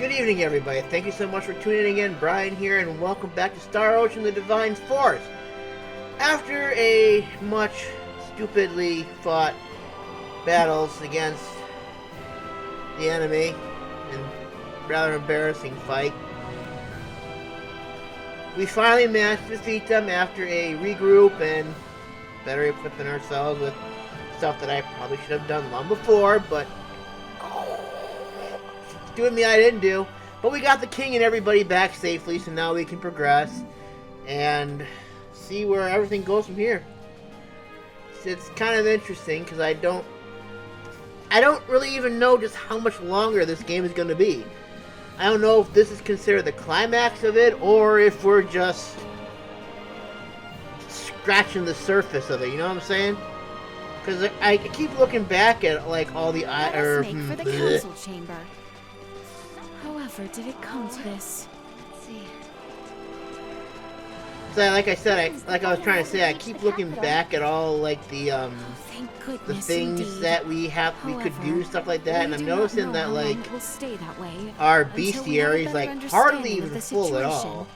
Good evening, everybody. Thank you so much for tuning in again. Brian here, and welcome back to Star Ocean: The Divine Force. After a much stupidly fought battles against the enemy, and rather embarrassing fight, we finally managed to defeat them after a regroup and better equipping ourselves with stuff that I probably should have done long before, but doing me I didn't do. But we got the king and everybody back safely, so now we can progress and see where everything goes from here. It's kind of interesting because I don't really even know just how much longer this game is going to be. I don't know if this is considered the climax of it or if we're just scratching the surface of it, you know what I'm saying? Because I keep looking back at like all the Let us make for the council chamber. However, did it come to this? Let's see. So like I said, like I was trying to say, I keep looking back at all like the things indeed. That we could do, stuff like that, and I'm noticing that like our bestiaries like hardly even full at all.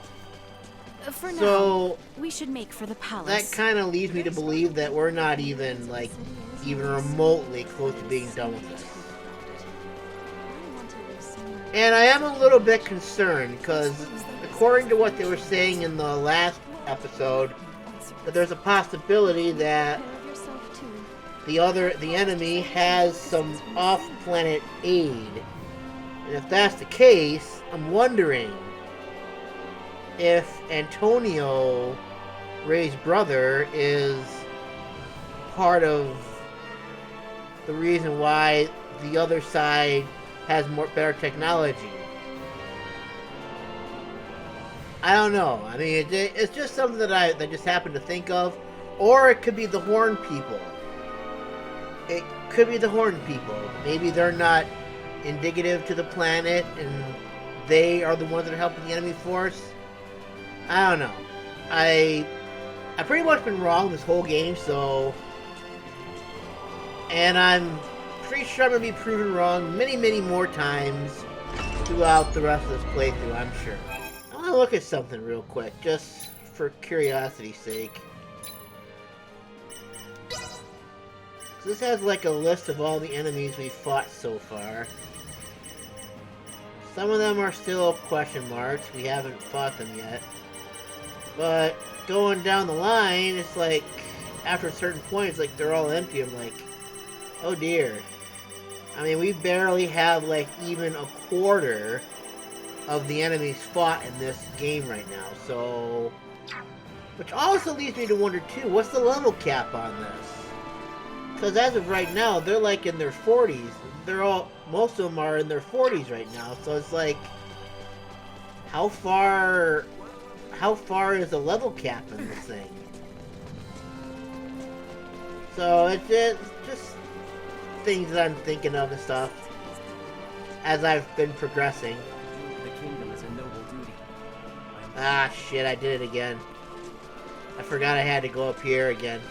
For so now, we should make for the palace. That kind of leads me to believe that we're not even remotely close to being done with this. And I am a little bit concerned because according to what they were saying in the last episode, that there's a possibility that the enemy has some off-planet aid. And if that's the case, I'm wondering if Antonio, Ray's brother, is part of the reason why the other side has better technology. I don't know. I mean, it's just something that I just happened to think of. Or it could be the Horn people. It could be the Horn people. Maybe they're not indicative to the planet and they are the ones that are helping the enemy force. I don't know. I pretty much been wrong this whole game, so... And I'm pretty sure I'm going to be proven wrong many, many more times throughout the rest of this playthrough, I'm sure. I want to look at something real quick, just for curiosity's sake. So this has like a list of all the enemies we've fought so far. Some of them are still question marks. We haven't fought them yet. But going down the line, it's like, after a certain point, it's like they're all empty. I'm like, oh dear. I mean, we barely have like even a quarter of the enemies fought in this game right now. So, which also leads me to wonder too, what's the level cap on this? Because as of right now, they're like in their 40s. Most of them are in their 40s right now. So it's like, how far is the level cap in this thing? So it's just things that I'm thinking of and stuff as I've been progressing. The kingdom is a noble duty. Ah, shit, I did it again. I forgot I had to go up here again.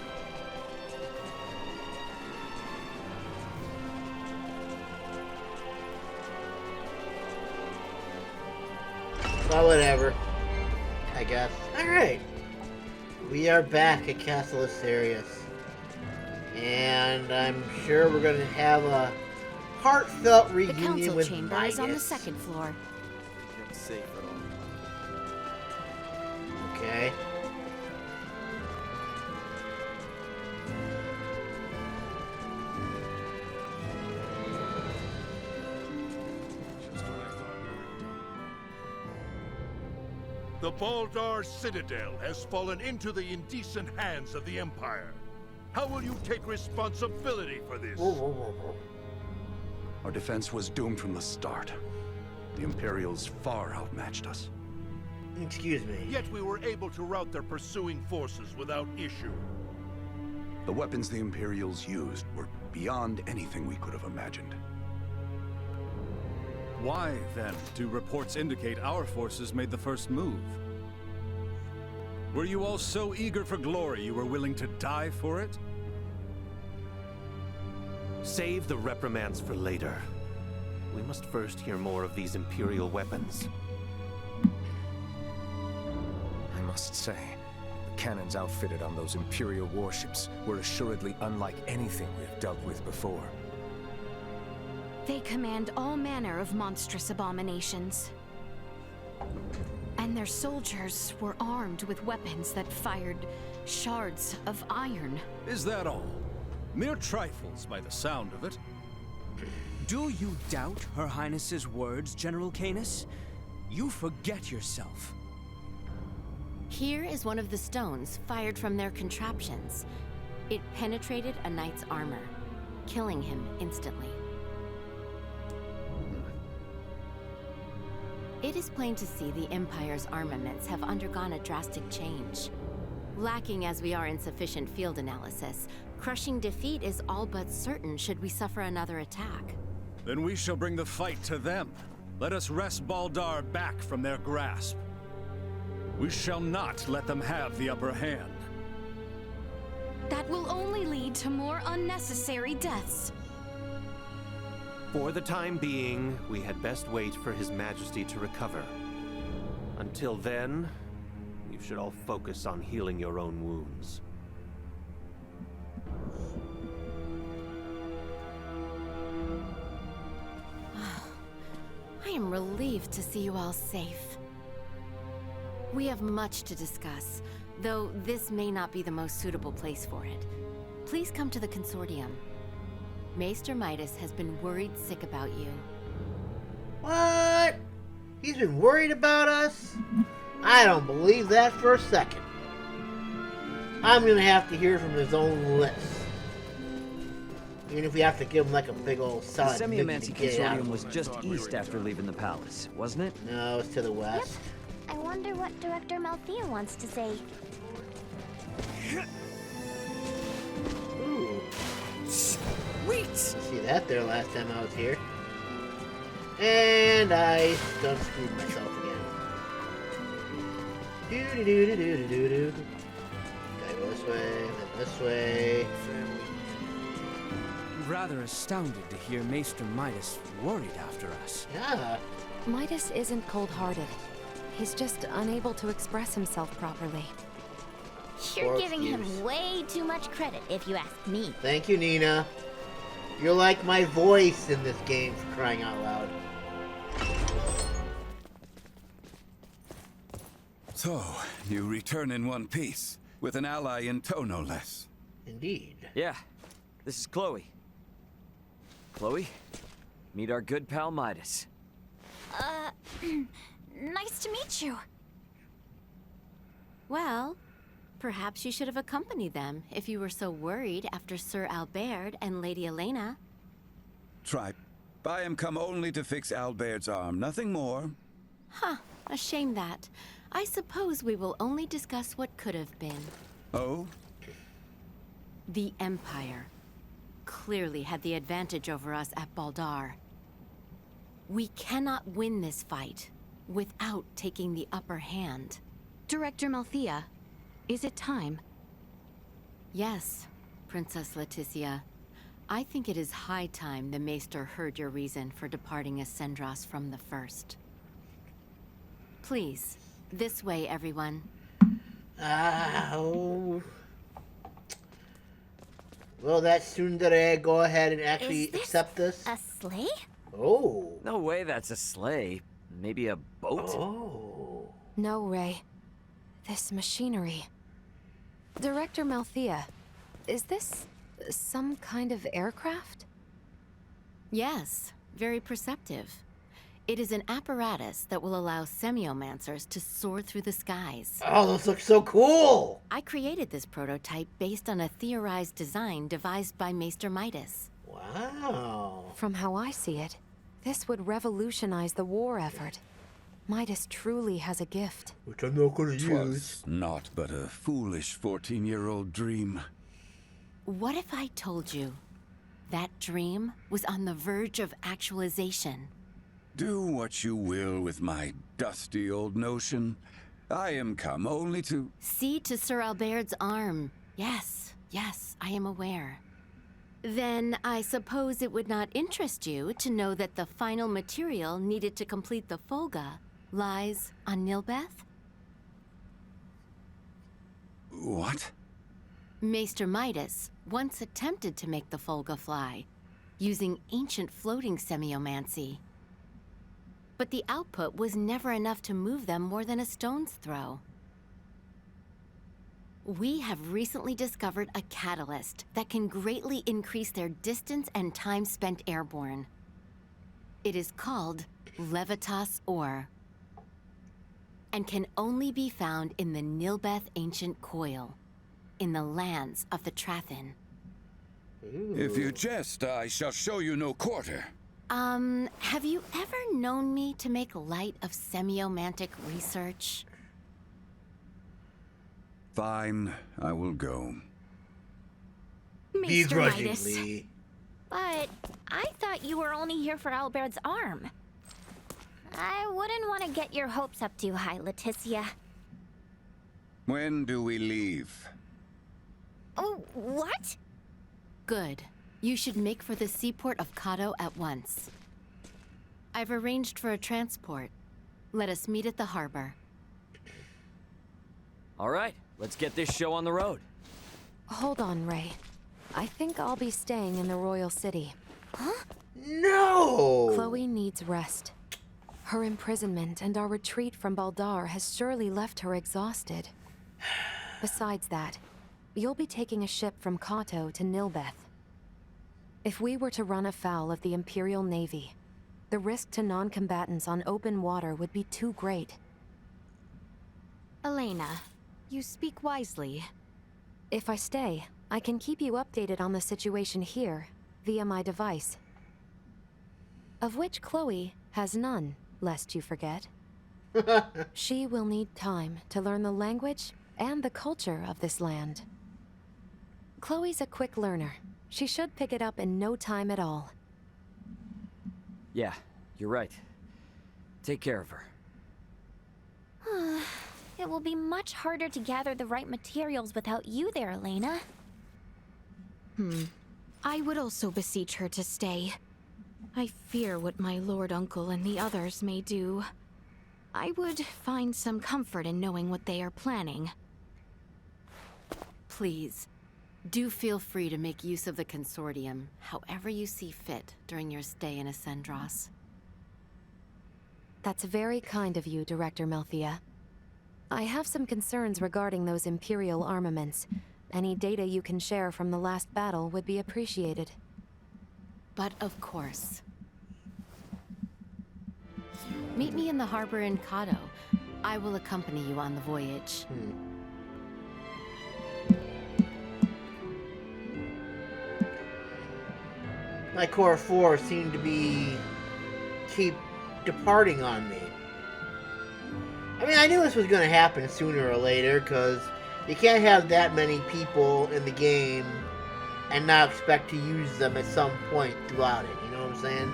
Well, whatever. I guess. Alright. We are back at Castle Asterius. And I'm sure we're going to have a heartfelt reunion with The council chamber Midas. is on the second floor. It's safe at all. Okay. The Baldar Citadel has fallen into the indecent hands of the Empire. How will you take responsibility for this? Our defense was doomed from the start. The Imperials far outmatched us. Excuse me. Yet we were able to rout their pursuing forces without issue. The weapons the Imperials used were beyond anything we could have imagined. Why, then, do reports indicate our forces made the first move? Were you all so eager for glory you were willing to die for it? Save the reprimands for later. we must first hear more of these Imperial weapons. I must say, the cannons outfitted on those Imperial warships were assuredly unlike anything we have dealt with before. They command all manner of monstrous abominations. And their soldiers were armed with weapons that fired shards of iron. Is that all? Mere trifles by the sound of it. Do you doubt Her Highness's words, General Canis? You forget yourself. Here is one of the stones fired from their contraptions. It penetrated a knight's armor, killing him instantly. It is plain to see the Empire's armaments have undergone a drastic change. Lacking as we are in sufficient field analysis, crushing defeat is all but certain should we suffer another attack. Then we shall bring the fight to them. Let us wrest Baldar back from their grasp. We shall not let them have the upper hand. That will only lead to more unnecessary deaths. For the time being, we had best wait for His Majesty to recover. Until then, you should all focus on healing your own wounds. I am relieved to see you all safe. We have much to discuss, though this may not be the most suitable place for it. Please come to the Consortium. Maester Midas has been worried sick about you. What? He's been worried about us? I don't believe that for a second. I'm gonna have to hear from his own lips. Even if we have to give him like a big old The solid Semiomancy Consortium was just east after leaving the palace, wasn't it? No, it's to the west. Yep. I wonder what Director Melthia wants to say. Ooh. Sweet! See that there last time I was here. And I done screwed myself again. Do-do-do-do-do-do-do. Gotta go this way, then this way. Rather astounded to hear Maester Midas worried after us. Yeah. Midas isn't cold-hearted. He's just unable to express himself properly. You're giving him way too much credit, if you ask me. Thank you, Nina. You're like my voice in this game, for crying out loud. So, you return in one piece, with an ally in tow, no less. Indeed. Yeah, this is Chloe. Chloe, meet our good pal Midas. Nice to meet you. Well, perhaps you should have accompanied them if you were so worried after Sir Albert and Lady Elena. Tripe, I am come only to fix Albert's arm, nothing more. Huh, a shame that. I suppose we will only discuss what could have been. Oh? The Empire clearly had the advantage over us at Baldar. We cannot win this fight without taking the upper hand. Director Melthia, is it time? Yes, Princess Laeticia. I think it is high time the Maester heard your reason for departing Ascendros from the first. Please, this way, everyone. Ow. Will that Tsundere go ahead and actually accept this? A sleigh? Oh. No way that's a sleigh. Maybe a boat? Oh. No, Ray. This machinery. Director Melthia, is this some kind of aircraft? Yes, very perceptive. It is an apparatus that will allow semiomancers to soar through the skies. Oh, those look so cool! I created this prototype based on a theorized design devised by Maester Midas. Wow. From how I see it, this would revolutionize the war effort. Midas truly has a gift. Which I'm not gonna use. 'Twas not but a foolish 14-year-old dream. What if I told you that dream was on the verge of actualization? Do what you will with my dusty old notion. I am come only to... See to Sir Albert's arm. Yes, yes, I am aware. Then I suppose it would not interest you to know that the final material needed to complete the Fulga lies on Nilbeth? What? Maester Midas once attempted to make the Fulga fly, using ancient floating semiomancy. But the output was never enough to move them more than a stone's throw. We have recently discovered a catalyst that can greatly increase their distance and time spent airborne. It is called Levitas ore, and can only be found in the Nilbeth ancient coil, in the lands of the Trathin. If you jest, I shall show you no quarter. Have you ever known me to make light of semiomantic research? Fine, I will go. Maester Midas. But I thought you were only here for Albert's arm. I wouldn't want to get your hopes up too high, Laeticia. When do we leave? Oh, what? Good. You should make for the seaport of Kato at once. I've arranged for a transport. Let us meet at the harbor. All right, let's get this show on the road. Hold on, Ray. I think I'll be staying in the Royal City. Huh? No! Chloe needs rest. Her imprisonment and our retreat from Baldar has surely left her exhausted. Besides that, you'll be taking a ship from Kato to Nilbeth. If we were to run afoul of the Imperial Navy, the risk to non-combatants on open water would be too great. Elena, you speak wisely. If I stay, I can keep you updated on the situation here, via my device. Of which Chloe has none, lest you forget. She will need time to learn the language and the culture of this land. Chloe's a quick learner. She should pick it up in no time at all. Yeah, you're right. Take care of her. It will be much harder to gather the right materials without you there, Elena. I would also beseech her to stay. I fear what my lord uncle and the others may do. I would find some comfort in knowing what they are planning. Please, do feel free to make use of the consortium, however you see fit during your stay in Ascendros. That's very kind of you, Director Melthia. I have some concerns regarding those Imperial armaments. Any data you can share from the last battle would be appreciated. But of course. Meet me in the harbor in Kato. I will accompany you on the voyage. My core 4 seem to keep departing on me. I mean, I knew this was going to happen sooner or later, because you can't have that many people in the game and not expect to use them at some point throughout it, you know what I'm saying?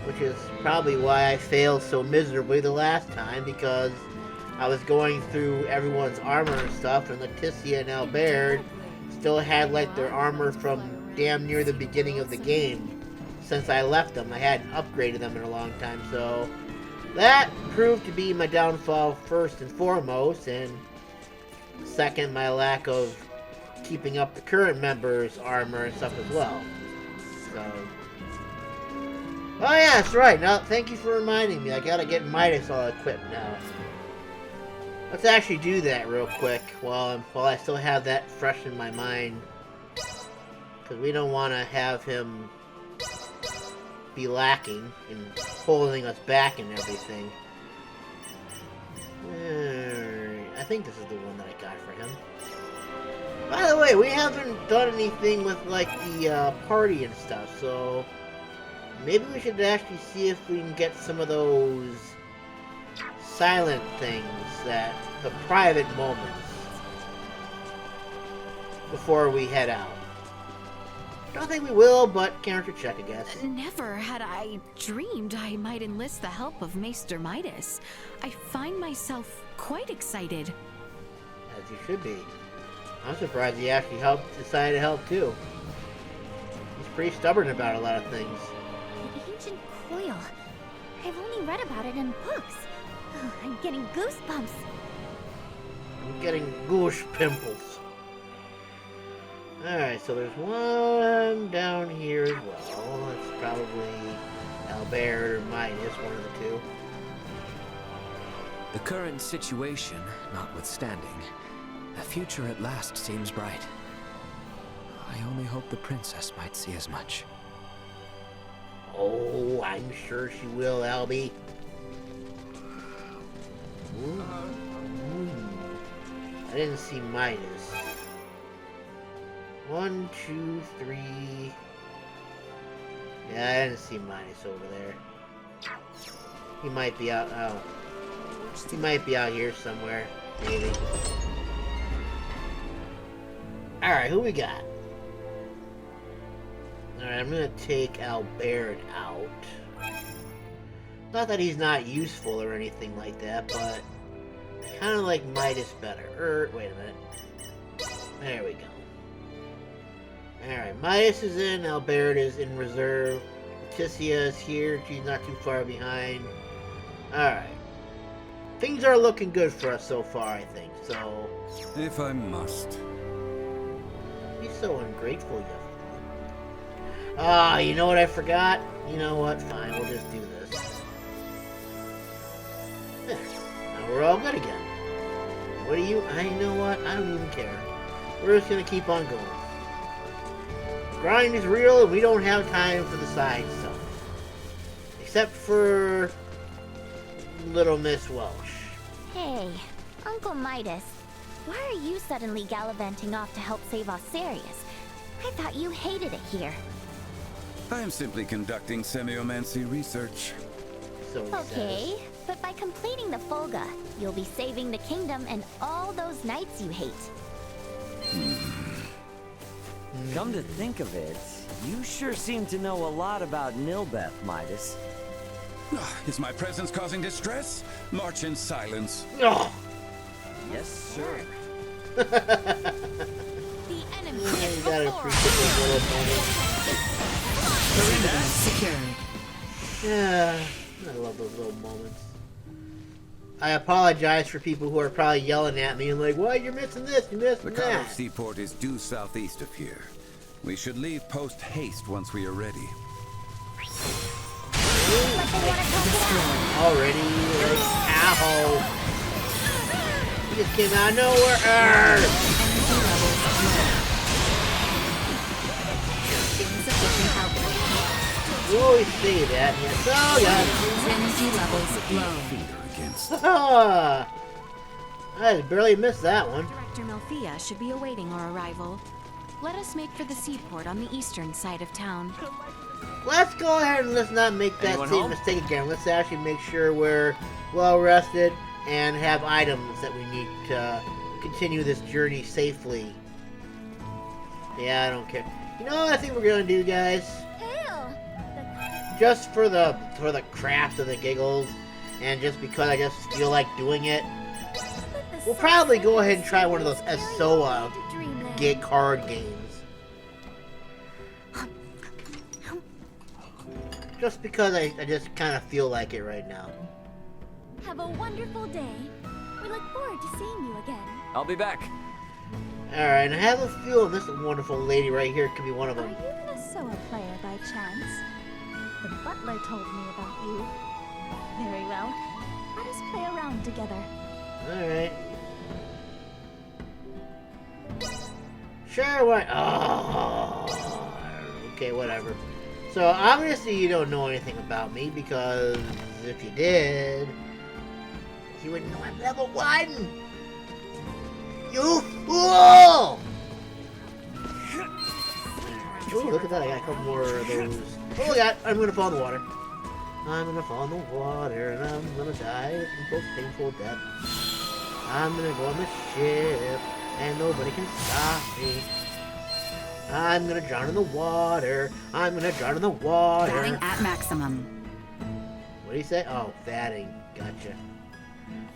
Which is probably why I failed so miserably the last time, because I was going through everyone's armor and stuff, and Laeticia and Albert still had, like, their armor from damn near the beginning of the game. Since I left them, I hadn't upgraded them in a long time, so that proved to be my downfall first and foremost, and second, my lack of keeping up the current members' armor and stuff as well. So, oh yeah, that's right. Now, thank you for reminding me. I gotta get Midas all equipped now. Let's actually do that real quick while I still have that fresh in my mind, because we don't want to have him be lacking and holding us back and everything. I think this is the one that I got for him. By the way, we haven't done anything with, like, the party and stuff, so maybe we should actually see if we can get some of those silent things, the private moments, before we head out. Don't think we will, but counter check, I guess. Never had I dreamed I might enlist the help of Maester Midas. I find myself quite excited. As you should be. I'm surprised he actually decided to help too. pretty stubborn about a lot of things. The ancient coil. I've only read about it in books. I'm getting goosebumps. I'm getting goose pimples. Alright, so there's one down here as well. It's probably Albert or Midas, one of the two. The current situation notwithstanding, the future at last seems bright. I only hope the princess might see as much. Oh, I'm sure she will, Albie. Ooh. I didn't see Midas. 1, 2, 3. Yeah, I didn't see Midas over there. He might be out. Oh, he might be out here somewhere, maybe. All right, who we got? All right, I'm gonna take Albert out. Not that he's not useful or anything like that, but I kind of like Midas better. Wait a minute. There we go. Alright, Midas is in, Albert is in reserve. Laeticia is here, she's not too far behind. Alright. Things are looking good for us so far, I think, so... If I must. He's so ungrateful, you. Ah, you know what I forgot? You know what? Fine, we'll just do this. There. Now we're all good again. What do you... I know what? I don't even care. We're just gonna keep on going. Grind is real, and we don't have time for the side stuff. Except for... Little Miss Welsh. Hey, Uncle Midas. Why are you suddenly gallivanting off to help save Osirius? I thought you hated it here. I am simply conducting semiomancy research. So he Okay, says. but by completing the Fulga, you'll be saving the kingdom and all those knights you hate. Come to think of it, you sure seem to know a lot about Nilbeth, Midas. Is my presence causing distress? March in silence. Oh. Yes, sir. The enemy Yeah, is you gotta before appreciate us. those little moments. Secured. Yeah, I love those little moments. I apologize for people who are probably yelling at me and like, why you're missing this, you're missing The cargo that. seaport is due southeast of here. We should leave post haste once we are ready. Already, like, ow. You just came out of nowhere. You always say that. Yes. Oh, yeah. Energy levels low. I barely missed that one. Director Melthia should be awaiting our arrival. Let us make for the seaport on the eastern side of town. Let's go ahead and let's not make that Anyone same home? mistake again. Let's actually make sure we're well rested and have items that we need to continue this journey safely. Yeah, I don't care. You know what I think we're gonna do, guys? Just for the crafts of the giggles, and just because I just feel like doing it, we'll probably go ahead and try one of those SOA card games. Just because I just kind of feel like it right now. Have a wonderful day. We look forward to seeing you again. I'll be back. Alright, and I have a feeling this wonderful lady right here could be one of them. Are you an SOA player by chance? The butler told me about you. Very well. Let us play around together. Alright. Sure, what? Oh, okay, whatever. So, obviously you don't know anything about me, because if you did, you would know I'm level 1! You fool! Ooh, look at that, I got a couple more of those. Oh, yeah, I'm gonna fall in the water. I'm gonna fall in the water, and I'm gonna die a most painful death. I'm gonna go on the ship, and nobody can stop me. I'm gonna drown in the water. I'm gonna drown in the water. Batting at maximum. What do you say? Oh, fatting. Gotcha.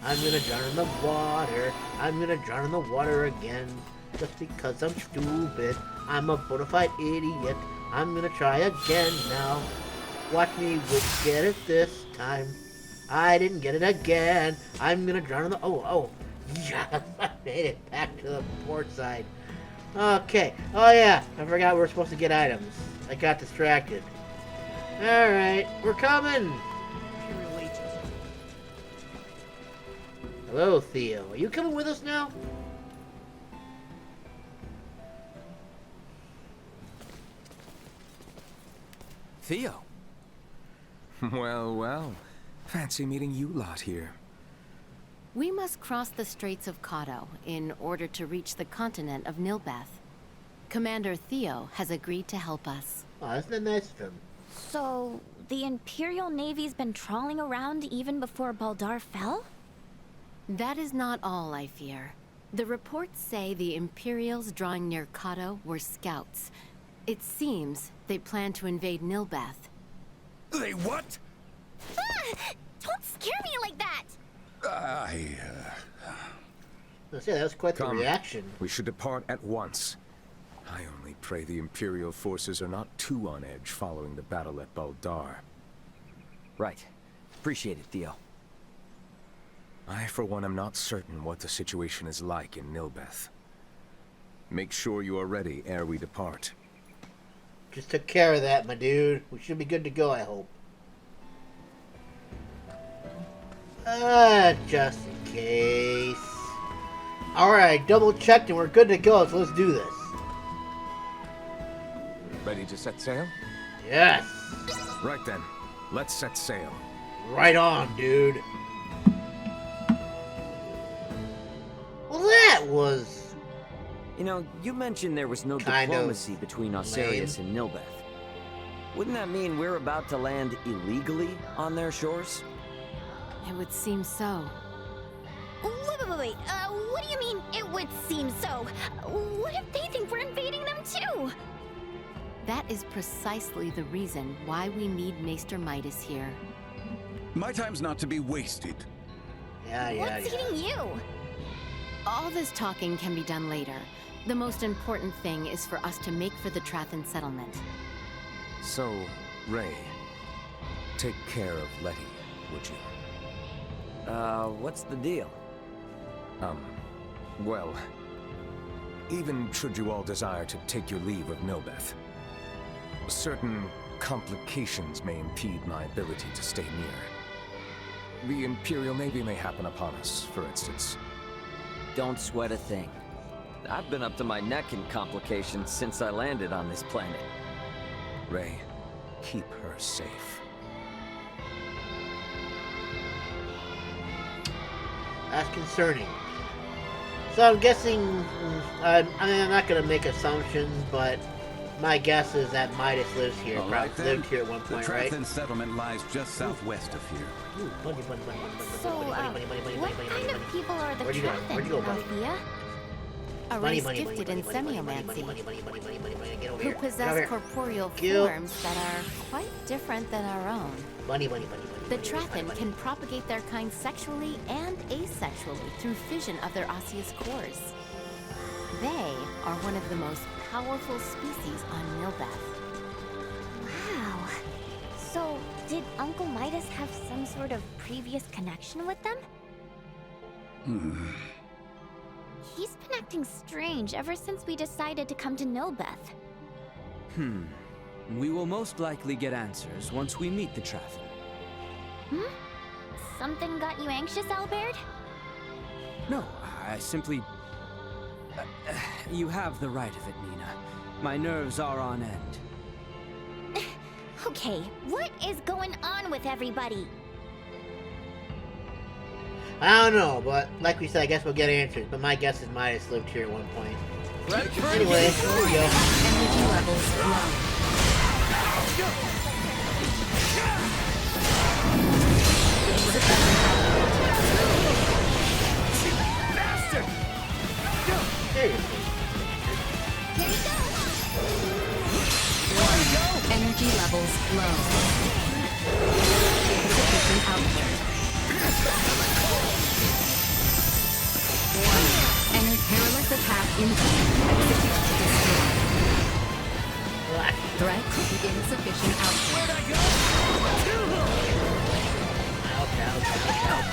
I'm gonna drown in the water. I'm gonna drown in the water again. Just because I'm stupid. I'm a bona fide idiot. I'm gonna try again now. Watch me get it this time. I didn't get it again. I'm gonna drown on the... Oh. Yes, I made it back to the port side. Okay. Oh yeah, I forgot we were supposed to get items. I got distracted. Alright, we're coming! Hello, Theo. Are you coming with us now? Theo. Well. Fancy meeting you lot here. We must cross the Straits of Kato in order to reach the continent of Nilbeth. Commander Theo has agreed to help us. Oh, isn't that nice of him? So, the Imperial Navy's been trawling around even before Baldar fell? That is not all, I fear. The reports say the Imperials drawing near Kato were scouts. It seems they plan to invade Nilbeth. They what? Ah! Don't scare me like that! Let's say that was quite the reaction. We should depart at once. I only pray the Imperial forces are not too on edge following the battle at Baldar. Right. Appreciate it, Theo. I, for one, am not certain what the situation is like in Nilbeth. Make sure you are ready ere we depart. Just took care of that, my dude. We should be good to go, I hope. Just in case. Alright, double checked and we're good to go, so let's do this. Ready to set sail? Yes! Right then, let's set sail. Right on, dude. Well, that was... You know, you mentioned there was no diplomacy between Osirius and Nilbeth. Wouldn't that mean we're about to land illegally on their shores? It would seem so. Wait. What do you mean, it would seem so? What if they think we're invading them too? That is precisely the reason why we need Maester Midas here. My time's not to be wasted. What's eating you? All this talking can be done later. The most important thing is for us to make for the Trathan settlement. So, Ray, take care of Letty, would you? What's the deal? Well, even should you all desire to take your leave of Nilbeth, certain complications may impede my ability to stay near. The Imperial Navy may happen upon us, for instance. Don't sweat a thing. I've been up to my neck in complications since I landed on this planet. Ray, keep her safe. That's concerning. So I'm guessing, I'm not going to make assumptions, but my guess is that Midas lives here. Probably lived here at one point, right? The Trathan settlement lies just southwest of here. Ooh, money. So, what kind of people are the Trathan, Where'd you go, buddy? Melthia? A race gifted in semiomancy, who possess corporeal forms that are quite different than our own. The Trathan can propagate their kind sexually and asexually through fission of their osseous cores. They are one of the most powerful species on Nilbeth. Wow. So, did Uncle Midas have some sort of previous connection with them? He's been acting strange ever since we decided to come to Nilbeth. We will most likely get answers once we meet the Trathan. Something got you anxious, Albert? No, I simply... you have the right of it, Nina. My nerves are on end. Okay, what is going on with everybody? I don't know, but like we said, I guess we'll get answers. But my guess is Midas lived here at one point. Anyway, here we go. Energy levels low. Bastard! Seriously. Here we go! Energy levels low. Sufficient output. Perilous attack incoming. Execute to destroy. Threat insufficient output. Ouch, ouch, ouch, ouch.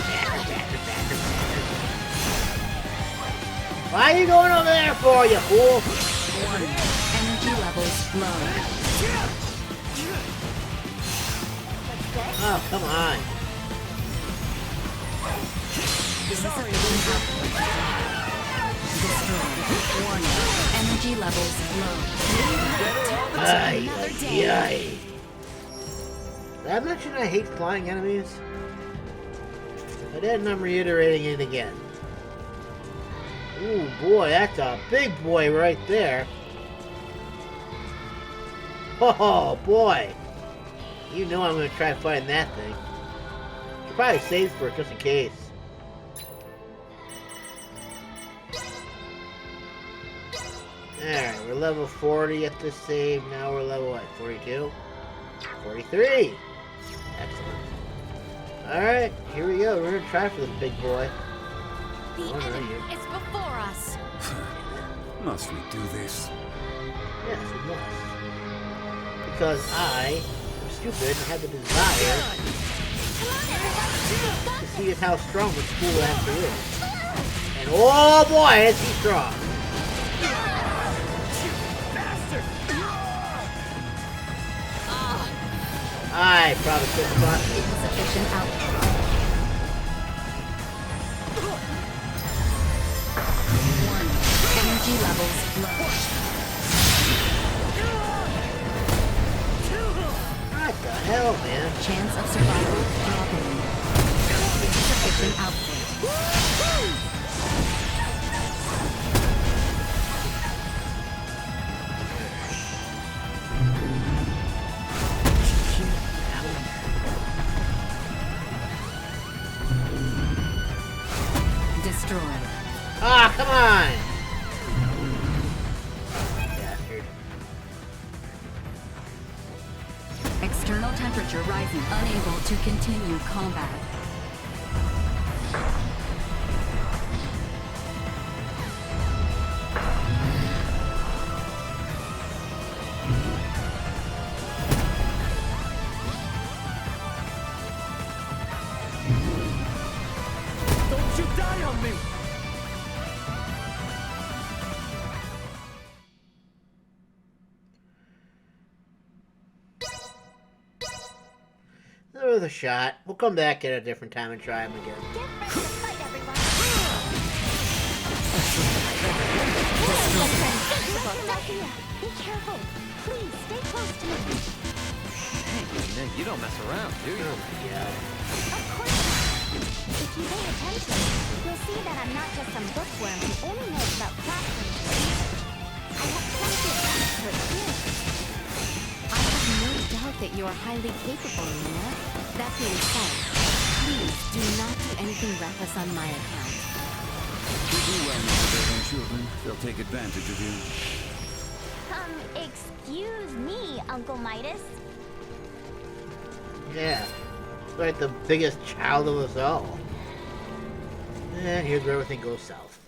Why are you going over there for, you fool? Warning. Energy levels low. Oh, come on. Insufficient output. Destroyed. Warning. Energy levels low. Ay, ay, ay. Did I mention I hate flying enemies? I did, and I'm reiterating it again. Ooh, boy, that's a big boy right there. Oh, boy. You know I'm going to try fighting that thing. Should probably save for it just in case. Alright, we're level 40 at this save. Now we're level, what, 42? 43! Excellent. Alright, here we go. We're going to try for this big boy. The enemy is before us. Must we do this? Yes, we must. Because I am stupid and have the desire to see how strong this fool actually is. And oh boy, is he strong! I probably couldn't spot me. Insufficient output. Warning. Energy levels low. What the hell, man? Chance of survival dropping. Insufficient output. Destroyed. Ah, come on! Bastard. External temperature rising. Unable to continue combat. Don't you die on me! That was a shot. We'll come back at a different time and try him again. Get ready to fight, everyone! Melthia, be careful. Please, stay close to me. Hey, Nina, you don't mess around, do you? Oh my god. Of course not. If you pay attention, you'll see that I'm not just some bookworm who only knows about classroom research. I have plenty of expert experience. I have no doubt that you are highly capable, Nina. That being said, please do not do anything reckless on my account. You do well now with those children. They'll take advantage of you. Excuse me, Uncle Midas. Yeah. Like the biggest child of us all. And here's where everything goes south.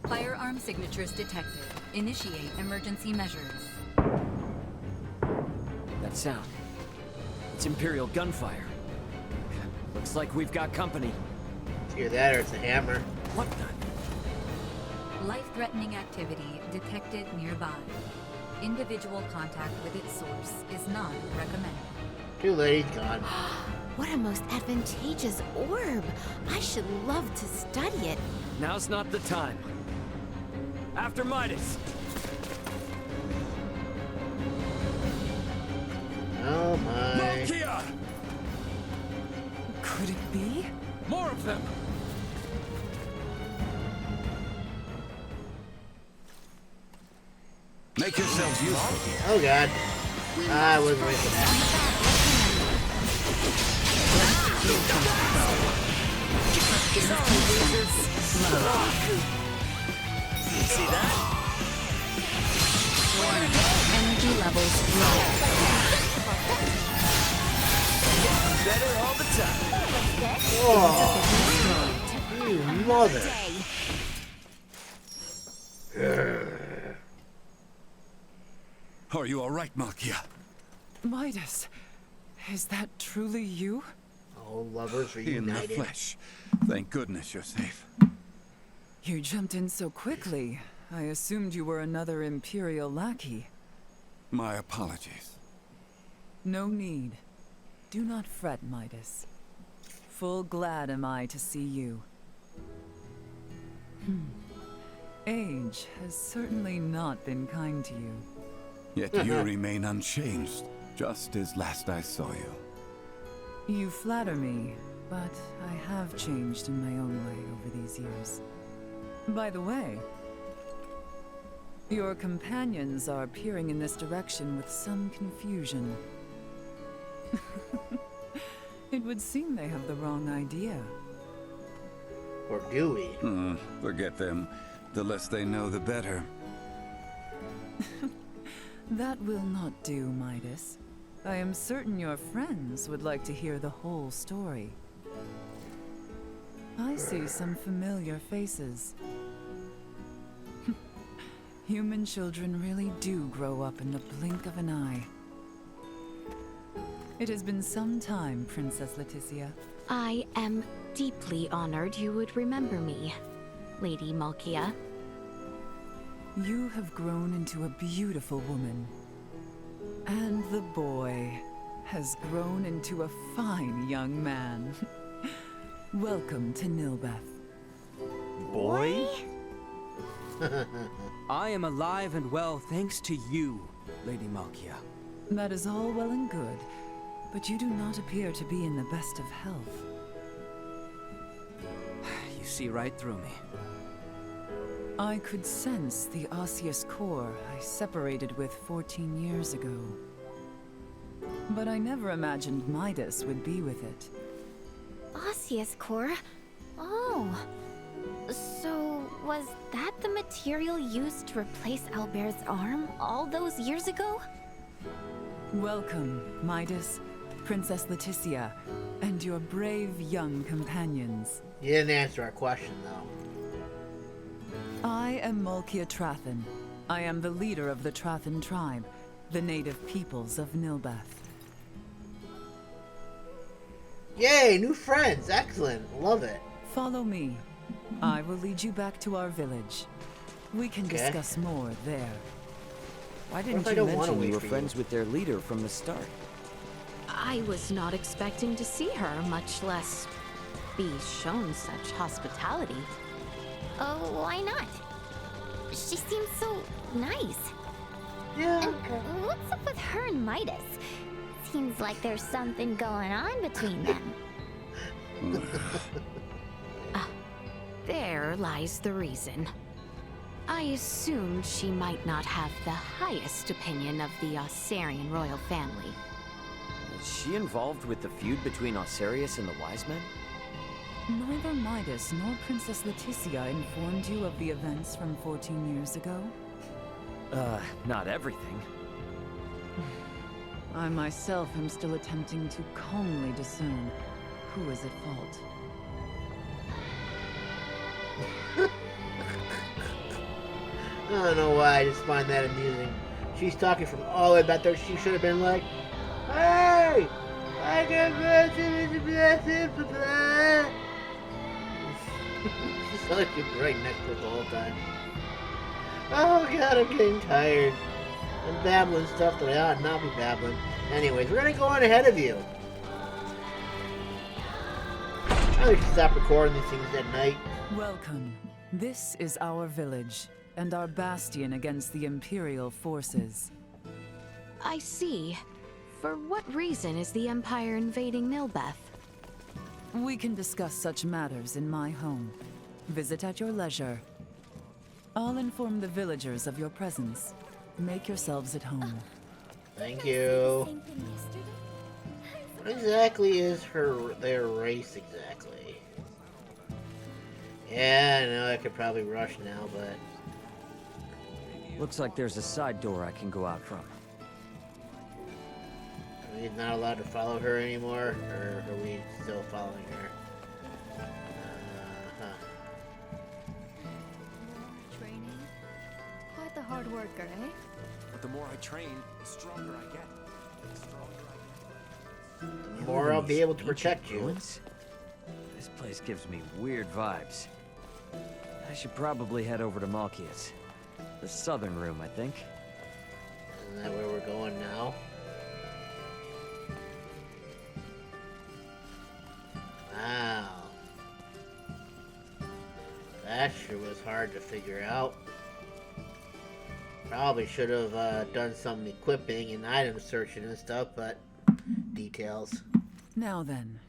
Firearm signatures detected. Initiate emergency measures. That sound. It's Imperial gunfire. Looks like we've got company. It's either that or it's a hammer. What the? Life-threatening activity detected nearby. Individual contact with its source is not recommended. Too late, he's gone. What a most advantageous orb! I should love to study it. Now's not the time. After Midas! Oh my. Malkya! Could it be? More of them! Make yourselves useful. Oh god. I wasn't ready for that. See that? Energy levels low. Better all the time. Oh, you mother. Are you all right, Malkya? Midas, is that truly you? Oh, lovers In the reunited. flesh. Thank goodness you're safe. You jumped in so quickly. I assumed you were another Imperial lackey. My apologies. No need. Do not fret, Midas. Full glad am I to see you. Age has certainly not been kind to you. Yet you remain unchanged, just as last I saw you. You flatter me, but I have changed in my own way over these years. By the way, your companions are peering in this direction with some confusion. It would seem they have the wrong idea. Or do we? Forget them. The less they know, the better. That will not do, Midas. I am certain your friends would like to hear the whole story. I see some familiar faces. Human children really do grow up in the blink of an eye. It has been some time, Princess Laeticia. I am deeply honored you would remember me, Lady Malkya. You have grown into a beautiful woman. And the boy has grown into a fine young man. Welcome to Nilbeth. Boy? I am alive and well thanks to you, Lady Malkya. That is all well and good, but you do not appear to be in the best of health. You see right through me. I could sense the osseous core I separated with 14 years ago. But I never imagined Midas would be with it. Osseous core? Oh. So, was that the material used to replace Albert's arm all those years ago? Welcome, Midas, Princess Laeticia, and your brave young companions. You didn't answer our question, though. I am Malkya Trathan. I am the leader of the Trathan tribe, the native peoples of Nilbeth. Yay, new friends! Excellent, love it. Follow me. I will lead you back to our village. We can discuss more there. Why didn't you mention you were friends with their leader from the start? I was not expecting to see her, much less be shown such hospitality. Oh, why not? She seems so nice. Yeah. And what's up with her and Midas? Seems like there's something going on between them. There lies the reason. I assumed she might not have the highest opinion of the Osarian royal family. Is she involved with the feud between Osarius and the Wise Men? Neither Midas nor Princess Laeticia informed you of the events from 14 years ago? Not everything. I myself am still attempting to calmly discern who is at fault. I don't know why, I just find that amusing. She's talking from all the way back there. She should have been like, hey! I can She's like right next to her the whole time. Oh god, I'm getting tired. I'm babbling stuff that I ought not be babbling. Anyways, we're gonna go on ahead of you. I should stop recording these things at night. Welcome. This is our village, and our bastion against the Imperial forces. I see. For what reason is the Empire invading Nilbeth? We can discuss such matters in my home. Visit at your leisure. I'll inform the villagers of your presence. Make yourselves at home. Thank you. What exactly is their race exactly? Yeah, I know I could probably rush now, but... Looks like there's a side door I can go out from. Are we not allowed to follow her anymore? Or are we still following her? Training? Quite the hard worker, eh? But the more I train, the stronger I get. The stronger I get. The more I'll be able to protect you. Ruins? This place gives me weird vibes. I should probably head over to Malkya's. The southern room, I think. Isn't that where we're going now? Wow. That sure was hard to figure out. Probably should have done some equipping and item searching and stuff, but details. Now then,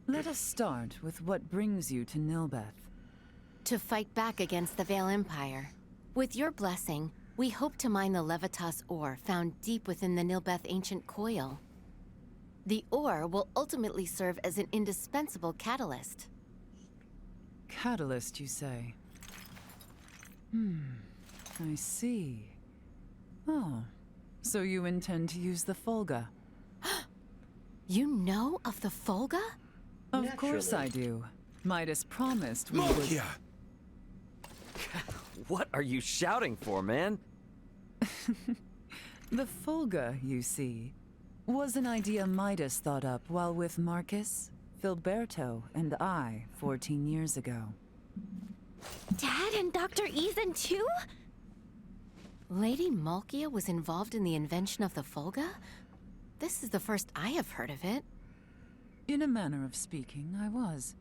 let us start with what brings you to Nilbeth. To fight back against the Vale Empire. With your blessing, we hope to mine the Levitas ore found deep within the Nilbeth ancient coil. The ore will ultimately serve as an indispensable catalyst. Catalyst, you say? I see. Oh, so you intend to use the Fulga? You know of the Fulga? Of course I do. Midas promised we would... Malkya! What are you shouting for, man? The Fulga, you see, was an idea Midas thought up while with Marcus, Filberto, and I 14 years ago. Dad and Dr. Ethan too? Lady Malkya was involved in the invention of the Fulga? This is the first I have heard of it. In a manner of speaking, I was.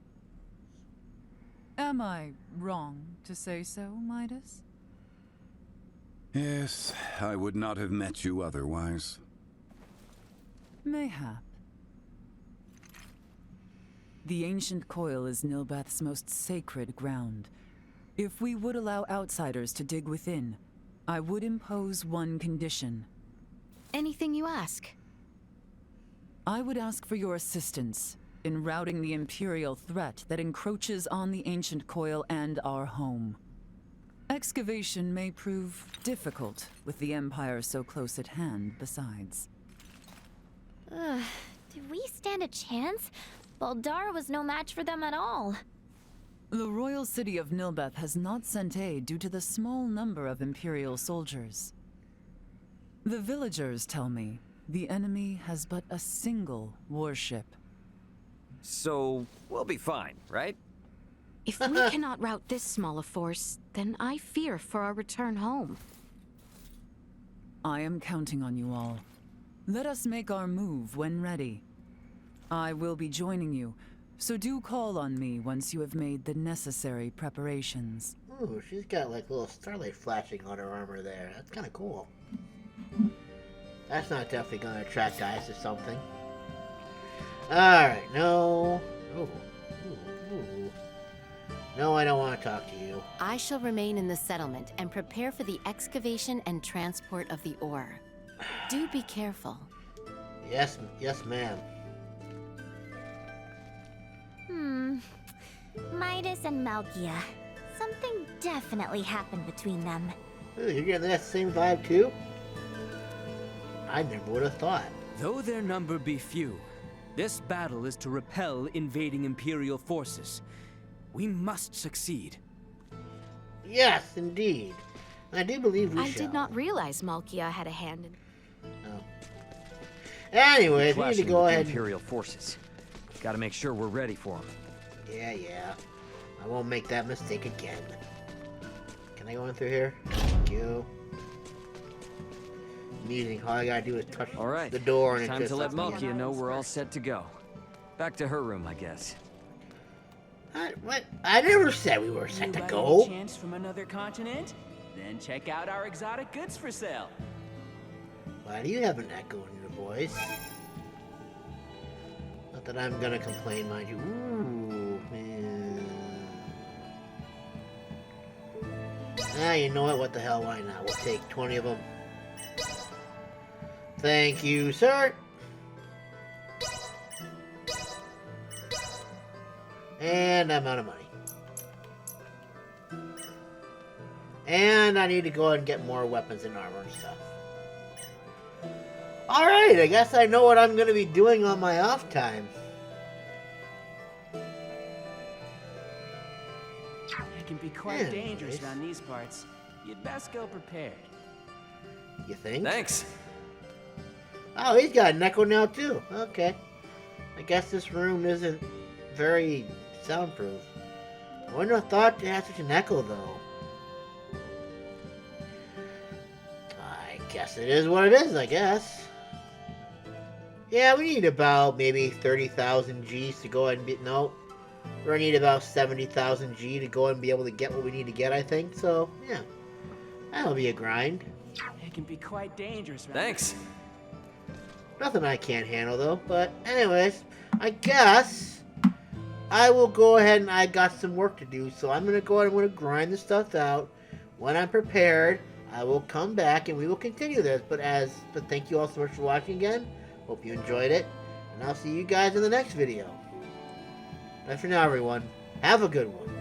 Am I wrong to say so, Midas? Yes, I would not have met you otherwise. Mayhap. The ancient coil is Nilbeth's most sacred ground. If we would allow outsiders to dig within, I would impose one condition. Anything you ask. I would ask for your assistance in routing the Imperial threat that encroaches on the ancient coil and our home. Excavation may prove difficult with the Empire so close at hand besides. Do we stand a chance? Baldar was no match for them at all. The royal city of Nilbeth has not sent aid due to the small number of Imperial soldiers. The villagers tell me the enemy has but a single warship. So, we'll be fine, right? If we cannot rout this small a force, then I fear for our return home. I am counting on you all. Let us make our move when ready. I will be joining you, so do call on me once you have made the necessary preparations. Ooh, she's got like a little starlight flashing on her armor there. That's kind of cool. That's not definitely going to attract eyes or something. Alright, no. Ooh. No, I don't want to talk to you. I shall remain in the settlement and prepare for the excavation and transport of the ore. Do be careful. Yes, ma'am. Midas and Malkya. Something definitely happened between them. Ooh, you're getting that same vibe too? I never would have thought. Though their number be few, this battle is to repel invading Imperial forces. We must succeed. Yes, indeed. I do believe we I shall. did not realize Malkya had a hand in... Oh. Anyway, we need to go ahead. Imperial forces. Gotta make sure we're ready for them. Yeah. I won't make that mistake again. Can I go in through here? Thank you. Meeting. All I gotta do is touch the door and it's time just to let lets me Malkya know we're all set to go. Back to her room, I guess. What? I never said we were set to By go. any chance from another continent? Then check out our exotic goods for sale. Why do you have an echo in your voice? Not that I'm gonna complain, mind you. Ooh, man. You know what? What the hell? Why not? We'll take 20 of them. Thank you, sir. And I'm out of money. And I need to go ahead and get more weapons and armor and stuff. Alright, I guess I know what I'm going to be doing on my off time. It can be quite dangerous around these parts. You'd best go prepared. You think? Thanks. Oh, he's got an echo now too. Okay. I guess this room isn't very soundproof. I wouldn't have thought it had such an echo though. I guess it is what it is, I guess. Yeah, we need about maybe 30,000 Gs to go ahead and be... No. We're gonna need about 70,000 G to go ahead and be able to get what we need to get, I think. So, yeah. That'll be a grind. It can be quite dangerous, right? Thanks. Nothing I can't handle, though. But, anyways, I guess I will go ahead and I got some work to do. So, I'm going to go ahead and I'm going to grind this stuff out. When I'm prepared, I will come back and we will continue this. But thank you all so much for watching again. Hope you enjoyed it. And I'll see you guys in the next video. Bye for now, everyone. Have a good one.